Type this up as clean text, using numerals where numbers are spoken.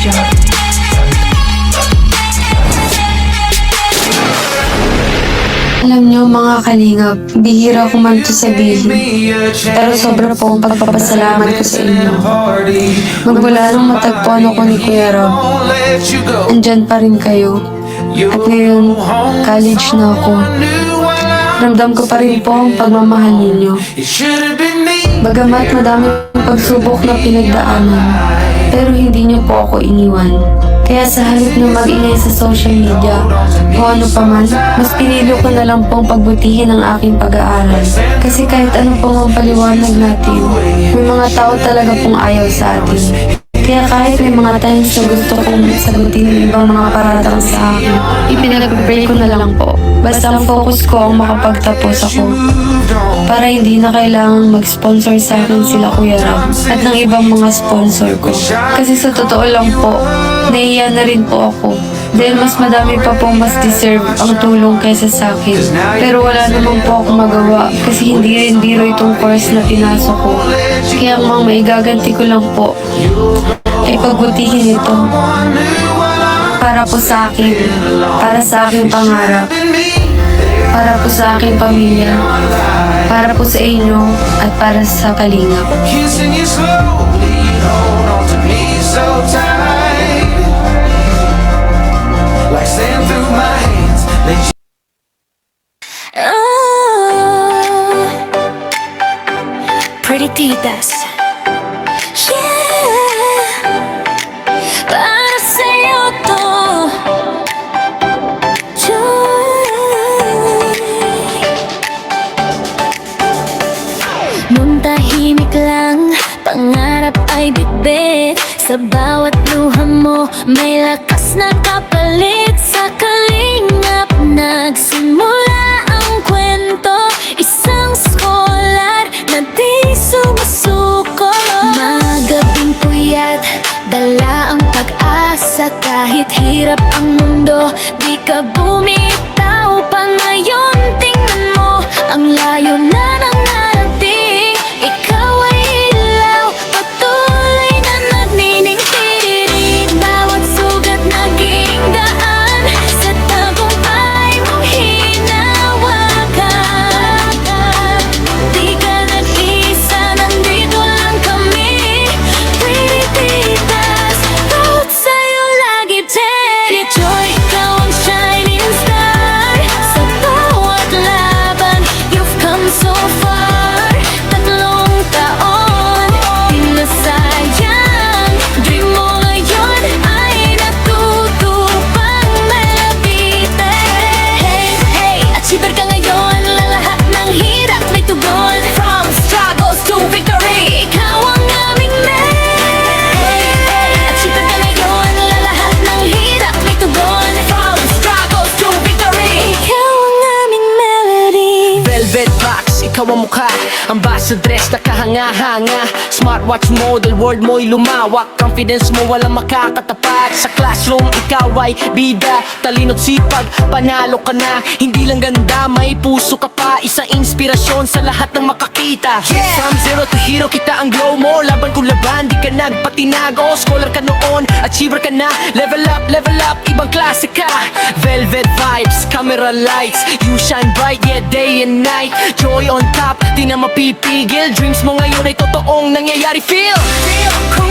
Media. Alam niyo mga kalingap, bihira ko man to sabihin. Pero sobra po ang pagpapasalamat ko sa inyo. Magmula nung matagpuan ako ni Kuya Rob, andyan pa rin kayo. At ngayon, college na ako. Ramdam ko pa rin po ang pagmamahal ninyo. Bagamat madaming pagsubok na pinagdaanan, pero hindi niyo po ako iniwan. Kaya sa halip na mag-ingay sa social media o ano pa man, mas pinili ko na lang pong pagbutihin ang aking pag-aaral. Kasi kahit ano pong ang paliwanag natin, may mga tao talaga pong ayaw sa atin. Kaya kahit may mga times na gusto kong sagutin ng ibang mga paratang sa akin, ipinag-pray ko na lang po. Basta ang focus ko ang makapagtapos ako. Para hindi na kailangang mag-sponsor sa akin sila Kuya Rob at ng ibang mga sponsor ko. Kasi sa totoo lang po, naiiya na rin po ako. Dahil mas madami pa pong mas deserve ang tulong kaysa sa akin. Pero wala naman po ako magawa kasi hindi rin biro itong course na pinasok ko. Kaya ang mga maigaganti ko lang po ay pagbutihin ito. Para po sa akin, para sa aking pangarap, para po sa aking pamilya, para po sa inyo, at para sa kalingap. Pretty titas. Yeah, para sa'yo to. Nung tahimik lang, pangarap ay bitbit. Sa bawat luha mo, may lakas na kapalit. Sa kalingap, nagsimula ang kwento. Isang scholar na di sumusuko. Magabing puyat, dala ang pag-asa. Kahit hirap ang mundo, di ka bumitaw. Pa ngayon, tingnan mo, ang layo na ng narating. Ikaw ay ilaw, patuloy na nagniningtiring. Bawat sugat naging daan, sa tagumpay mong hinawakan. Di ka nag-isa, nandito lang kami. Pretty titas, proud sa'yo lagi, Teddy Joy. Ikaw ang shining star. Sa bawat laban, you've come so far. Tatlong taon, di na sayang. Dream mo ngayon ay natutupang malapitan. Hey, hey, achiever ka ngayon. Lahat ng hirap may tugon. From struggles to victory, ikaw ang aming Hey, hey, achiever ka ngayon. Lahat ng hirap may tugon. From struggles to victory, ikaw ang aming melody. Velvet box, ikaw ang mukha. Ang basa dress na kahanga-hanga. Smartwatch model, world mo'y lumawak. Confidence mo walang makakatapat. Sa classroom, ikaw ay bida. Talino't sipag, panalo ka na. Hindi lang ganda, may puso ka pa. Isang inspirasyon sa lahat ng makakita. From zero to hero, kita ang glow mo. Laban kung laban, di ka nagpatinago. Scholar ka noon, achiever ka na. Level up, ibang klase ka. Velvet vibes, camera lights. You shine bright, yeah, day and night. Joy on top, di na mapipigil. Dreams mo ngayon ay totoong nangyayari, feel. Kung